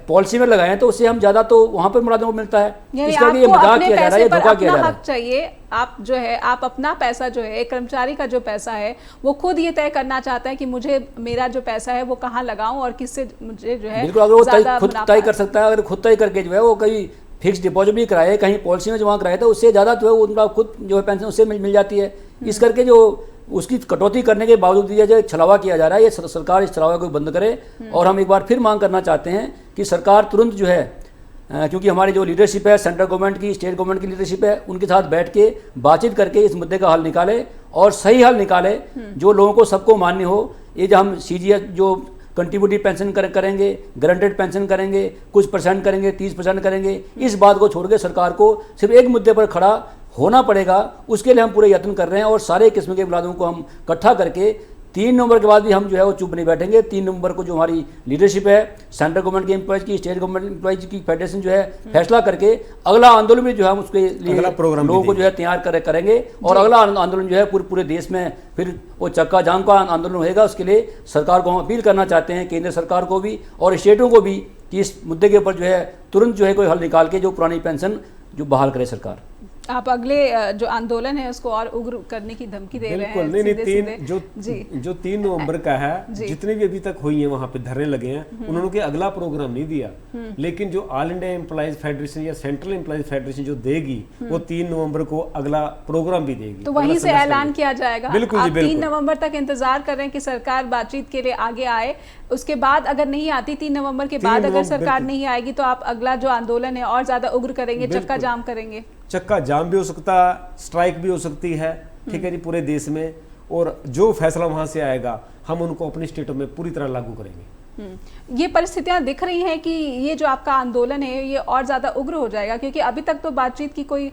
पॉलिसी में लगाएं तो उससे हम ज़्यादा तो वहाँ पर मुरादों को मिलता है। इस करके ये मजाक किया जा रहा है, ये धोखा किया जा रहा है। चाहिए आप जो है आप अपना पैसा जो है, कर्मचारी का जो पैसा है वो खुद ये तय करना चाहता है कि मुझे मेरा जो पैसा है वो कहाँ लगाऊं और किससे मुझे जो है बिल्कुल, अगर वो खुद तय कर सकता है, अगर खुद तय करके जो है वो कहीं फिक्स डिपॉजिट भी कराए, कहीं पॉलिसी में जमा कराए तो उससे ज़्यादा जो है उनका खुद जो है पेंशन उससे मिल जाती है। इस करके जो उसकी कटौती करने के बावजूद ये जो छलावा किया जा रहा है, ये सरकार इस छलावा को बंद करे। और हम एक बार फिर मांग करना चाहते हैं कि सरकार तुरंत जो है, क्योंकि हमारी जो लीडरशिप है, सेंट्रल गवर्नमेंट की, स्टेट गवर्नमेंट की लीडरशिप है, उनके साथ बैठ के बातचीत करके इस मुद्दे का हल निकाले और सही हल निकाले जो लोगों को सबको मान्य हो। ये जो हम CGS जो कंट्रीब्यूटिव पेंशन करेंगे, गारंटेड पेंशन करेंगे, कुछ % करेंगे, 30% करेंगे, इस बात को छोड़ के सरकार को सिर्फ एक मुद्दे पर खड़ा होना पड़ेगा। उसके लिए हम पूरे यत्न कर रहे हैं और सारे किस्म के मुलाजिमों को हम इकट्ठा करके 3 नवंबर के बाद भी हम जो है वो चुप नहीं बैठेंगे। 3 नवंबर को जो हमारी लीडरशिप है, सेंट्रल गवर्नमेंट के एम्प्लॉयज़ की, स्टेट गवर्नमेंट एम्प्लॉयज़ की फेडरेशन जो है फैसला करके अगला आंदोलन भी जो है हम उसके लिए लोगों को जो है तैयार करेंगे। और अगला आंदोलन जो है पूरे देश में फिर वो चक्का जाम का आंदोलन होएगा। उसके लिए सरकार को हम अपील करना चाहते हैं, केंद्र सरकार को भी और स्टेटों को भी, कि इस मुद्दे के ऊपर जो है तुरंत जो है कोई हल निकाल के जो पुरानी पेंशन जो बहाल करे सरकार। आप अगले जो आंदोलन है उसको और उग्र करने की धमकी दे रहे हैं। नहीं, जो 3 नवंबर का है, जितने भी अभी तक हुई है वहाँ पे धरने लगे हैं, उन्होंने कोई अगला प्रोग्राम नहीं दिया। लेकिन जो ऑल इंडिया एम्प्लॉइज फेडरेशन या सेंट्रल एम्प्लॉइज फेडरेशन जो देगी वो 3 नवंबर को अगला प्रोग्राम भी देगी, तो वहीं से ऐलान किया जाएगा। बिल्कुल आप 3 नवंबर तक इंतजार कर रहे हैं कि सरकार बातचीत के लिए आगे आए। उसके बाद अगर नहीं आती, 3 नवंबर के बाद अगर सरकार नहीं आएगी तो आप अगला जो आंदोलन है और ज्यादा उग्र करेंगे, चक्का जाम करेंगे। चक्का जाम भी हो सकता, स्ट्राइक भी हो सकती है, ठीक है जी, पूरे देश में। और जो फैसला वहां से आएगा हम उनको अपनी स्टेटों में पूरी तरह लागू करेंगे। ये परिस्थितियां दिख रही हैं कि ये जो आपका आंदोलन है ये और ज़्यादा उग्र हो जाएगा, क्योंकि अभी तक तो बातचीत की कोई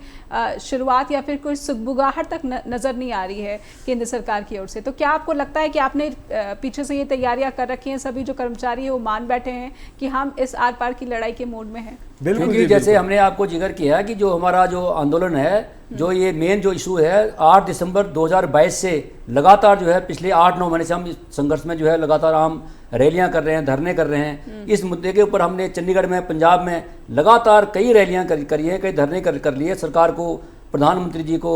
शुरुआत या फिर कोई सुगबुगाहट तक नज़र नहीं आ रही है केंद्र सरकार की ओर से। तो क्या आपको लगता है कि आपने पीछे से ये तैयारियां कर रखी हैं, सभी जो कर्मचारी है वो मान बैठे हैं कि हम इस आर पार की लड़ाई के मोड में हैं? क्योंकि जैसे हमने आपको जिक्र किया कि जो हमारा जो आंदोलन है, जो ये मेन जो इशू है, 8 दिसंबर 2022 से लगातार जो है पिछले 8-9 महीने से हम इस संघर्ष में जो है लगातार हम रैलियां कर रहे हैं, धरने कर रहे हैं। इस मुद्दे के ऊपर हमने चंडीगढ़ में, पंजाब में लगातार कई रैलियां करी हैं, कई धरने कर लिए। सरकार को, प्रधानमंत्री जी को,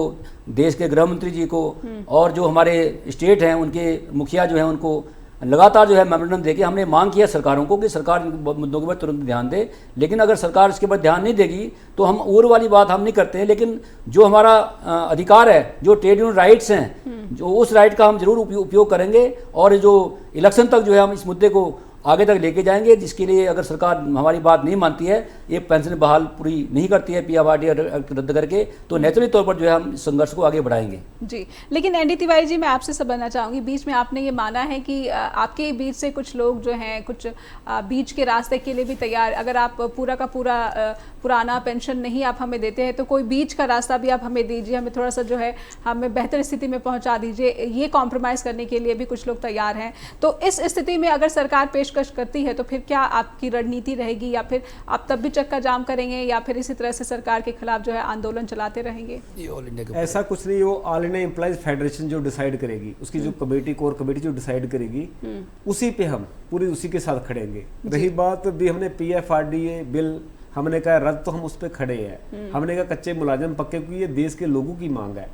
देश के गृह मंत्री जी को और जो हमारे स्टेट हैं उनके मुखिया जो हैं उनको लगातार जो है मेमोरेंडम देके हमने मांग किया सरकारों को कि सरकार मुद्दों के ऊपर तुरंत ध्यान दे। लेकिन अगर सरकार इसके ऊपर ध्यान नहीं देगी तो हम और वाली बात हम नहीं करते हैं। लेकिन जो हमारा अधिकार है, जो ट्रेड यूनियन राइट्स हैं, जो उस राइट का हम जरूर उपयोग करेंगे और जो इलेक्शन तक जो है हम इस मुद्दे को आगे तक लेके जाएंगे, जिसके लिए अगर सरकार हमारी बात नहीं मानती है, ये पेंशन बहाल पूरी नहीं करती है PFRD रद्द करके, तो नेचुरली तौर पर जो है हम संघर्ष को आगे बढ़ाएंगे। जी, लेकिन ND तिवारी जी, मैं आपसे समझना चाहूँगी, बीच में आपने ये माना है कि आपके बीच से कुछ लोग जो हैं कुछ बीच के रास्ते के लिए भी तैयार, अगर आप पूरा का पूरा पुराना पेंशन नहीं आप हमें देते हैं तो कोई बीच का रास्ता भी आप हमें दीजिए, हमें थोड़ा सा जो है हमें बेहतर स्थिति में पहुँचा दीजिए, ये कॉम्प्रोमाइज़ करने के लिए भी कुछ लोग तैयार हैं। तो इस स्थिति में अगर सरकार पेशकश करती है तो फिर क्या आपकी रणनीति रहेगी, या फिर आप तब भी चक्का जाम करेंगे, या फिर इसी तरह से सरकार के खिलाफ जो है आंदोलन चलाते रहेंगे? ऐसा कुछ नहीं, वो ऑल इंडिया एम्प्लॉइज फेडरेशन जो डिसाइड करेगी, उसकी जो कमेटी, कोर कमेटी जो डिसाइड करेगी, उसी पे हम पूरी उसी के साथ खड़ेंगे। रही बात भी, हमने PFRD बिल हमने कहा रद्द, तो हम उस पर खड़े हैं। हमने कहा कच्चे मुलाजिम पक्के, क्योंकि ये देश के लोगों की मांग है,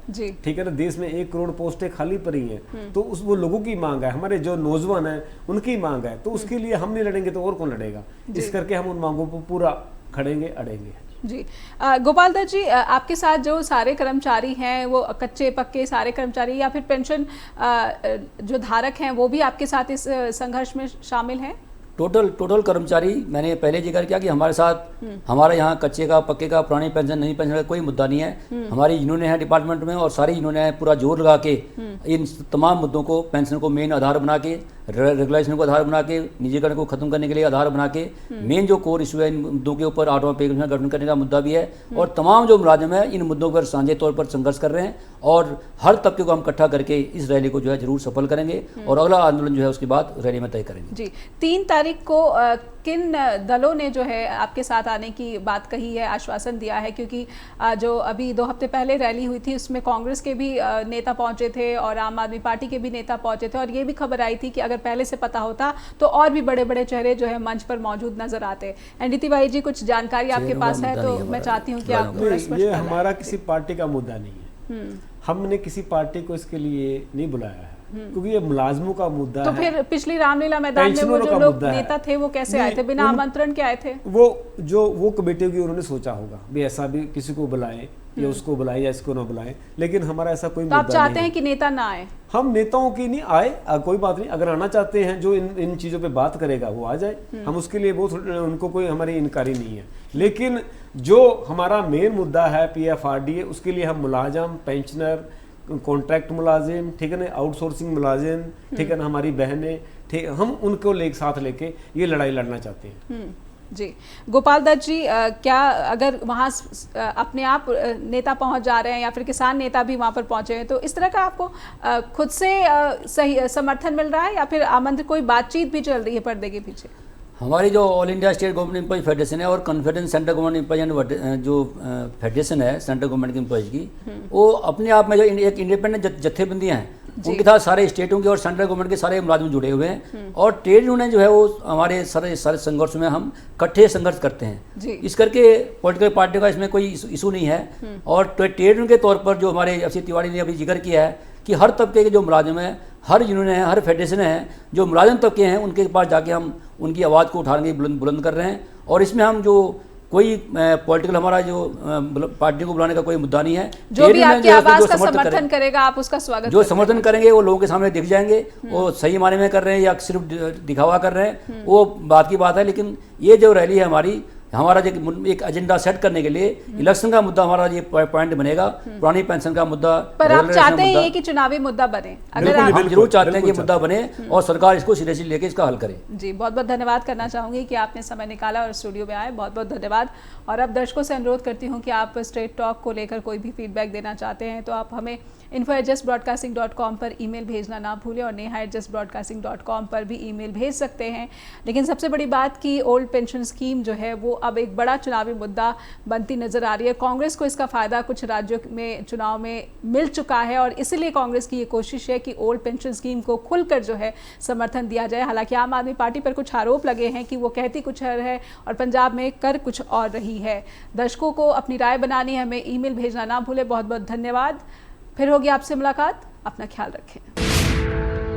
ठीक है ना। देश में 1 करोड़ पोस्टें खाली पड़ी हैं, तो वो लोगों की मांग है, हमारे जो नौजवान हैं उनकी मांग है। तो उसके लिए हम नहीं लड़ेंगे तो और कौन लड़ेगा? इस करके हम उन मांगों पर पूरा खड़ेंगे, अड़ेंगे। जी, गोपाल दत्त जी, आपके साथ जो सारे कर्मचारी हैं, वो कच्चे पक्के सारे कर्मचारी या फिर पेंशन जो धारक हैं, वो भी आपके साथ इस संघर्ष में शामिल हैं? टोटल कर्मचारी, मैंने पहले जिक्र किया कि हमारे साथ हमारा यहाँ कच्चे का पक्के का पुरानी पेंशन नहीं पेंशन का कोई मुद्दा नहीं है। हमारी यूनियन है डिपार्टमेंट में और सारी यूनियन है पूरा जोर लगा के इन तमाम मुद्दों को, पेंशन को मेन आधार बना के, रेगुलेशन को आधार बना के, निजीकरण को खत्म करने के लिए आधार बना के, मेन जो कोर इशू है इन मुद्दों के ऊपर 8वां पे कमीशन गठन करने का मुद्दा भी है और तमाम जो मुलाजिम है इन मुद्दों पर साझे तौर पर संघर्ष कर रहे हैं और हर तबके को हम इकट्ठा करके इस रैली को जो है जरूर सफल करेंगे और अगला आंदोलन जो है उसके बाद रैली में तय करेंगे। जी, 3 तारीख को किन दलों ने जो है आपके साथ आने की बात कही है, आश्वासन दिया है? क्योंकि जो अभी 2 हफ्ते पहले रैली हुई थी उसमें कांग्रेस के भी नेता पहुंचे थे और आम आदमी पार्टी के भी नेता पहुंचे थे और ये भी खबर आई थी कि अगर पहले से पता होता तो और भी बड़े बड़े चेहरे जो है मंच पर मौजूद नजर आते। एनडीटी भाई जी, कुछ जानकारी आपके पास है तो मैं चाहती हूँ कि आप थोड़ा स्पष्ट ये हमारा किसी पार्टी का मुद्दा नहीं है, हमने किसी पार्टी को इसके लिए नहीं बुलाया है क्योंकि ये मुलाजमों का मुद्दा तो है। फिर पिछली रामलीला मैदान में वो जो लोग नेता थे वो कैसे आए थे? बिना आमंत्रण के आए थे? वो कमेटी होगी, उन्होंने सोचा होगा भी ऐसा भी किसी को बुलाएं या उसको बुलाएं या इसको ना बुलाएं, लेकिन हमारा ऐसा कोई तो मुद्दा आप चाहते नहीं हैं कि नेता ना आए? हम नेताओं की नहीं आए, कोई बात नहीं, अगर आना चाहते हैं जो इन चीज़ों पे बात करेगा वो आ जाए, हम उसके लिए बहुत, उनको कोई हमारी इनकारी नहीं है। लेकिन जो हमारा मेन मुद्दा है PFRDA, उसके लिए हम मुलाजम, पेंशनर, कॉन्ट्रैक्ट मुलाजिम, ठीक है ना, आउटसोर्सिंग मुलाजिम, ठीक है ना, हमारी बहनें, ठीक, हम उनको साथ लेके ये लड़ाई लड़ना चाहते हैं। जी, गोपाल दत्त जी, क्या अगर वहाँ अपने आप नेता पहुँच जा रहे हैं या फिर किसान नेता भी वहाँ पर पहुँचे हैं तो इस तरह का आपको खुद से सही समर्थन मिल रहा है या फिर आमंत्रित कोई बातचीत भी चल रही है पर्दे के पीछे? हमारी जो all India state government employ federation है और कॉन्फेडरेशन सेंट्रल गवर्नमेंट एम्प्लॉय जो फेडरेशन है सेंट्रल गवर्नमेंट के एम्प्लॉयज की, वो अपने आप में जो एक इंडिपेंडेंट जत्थेबंदियाँ हैं उनके साथ सारे स्टेटों के और सेंट्रल गवर्नमेंट के सारे मुलाजिम जुड़े हुए हैं और ट्रेड यूनियन जो है वो हमारे सारे संघर्ष में हम इकट्ठे संघर्ष करते हैं। इस करके पॉलिटिकल पार्टी का इसमें कोई इशू नहीं है और ट्रेड यूनियन के तौर पर जो हमारे अफसर तिवारी ने अभी जिक्र किया है कि हर तबके के जो मुलाजिम हैं, हर यूनियन है, हर फेडरेशन है, जो मुलाजिम तबके हैं उनके पास जाके हम उनकी आवाज़ को उठाने की बुलंद कर रहे हैं और इसमें हम जो कोई पॉलिटिकल हमारा जो पार्टी को बुलाने का कोई मुद्दा नहीं है। जो भी आपकी आवाज का समर्थन करेगा आप उसका स्वागत जो समर्थन करेंगे वो लोगों के सामने दिख जाएंगे, वो सही मायने में कर रहे हैं या सिर्फ दिखावा कर रहे हैं, वो बात की बात है। लेकिन ये जो रैली है हमारा जो एक एजेंडा सेट करने के लिए इलेक्शन का मुद्दा हमारा ये पॉइंट बनेगा, पुरानी पेंशन का मुद्दा। पर आप चाहते हैं ये कि चुनावी मुद्दा बने? अगर हम जरूर चाहते हैं कि मुद्दा बने और सरकार इसको सीरियसली लेके इसका हल करे। जी, बहुत बहुत धन्यवाद करना चाहूंगी कि आपने समय निकाला और स्टूडियो में आए, बहुत बहुत धन्यवाद। और अब दर्शकों से अनुरोध करती हूँ कि आप स्ट्रेट टॉक को लेकर कोई भी फीडबैक देना चाहते हैं तो आप हमें info@justbroadcasting.com पर ईमेल भेजना ना भूलें और neha@justbroadcasting.com पर भी ईमेल भेज सकते हैं। लेकिन सबसे बड़ी बात कि ओल्ड पेंशन स्कीम जो है वो अब एक बड़ा चुनावी मुद्दा बनती नजर आ रही है। कांग्रेस को इसका फ़ायदा कुछ राज्यों में चुनाव में मिल चुका है और इसलिए कांग्रेस की ये कोशिश है कि ओल्ड पेंशन स्कीम को खुलकर जो है समर्थन दिया जाए। हालांकि आम आदमी पार्टी पर कुछ आरोप लगे हैं कि वो कहती कुछ है और पंजाब में कर कुछ और रही है। दर्शकों को अपनी राय बनानी है, हमें ईमेल भेजना ना भूलें। बहुत बहुत धन्यवाद। फिर होगी आपसे मुलाकात, अपना ख्याल रखें।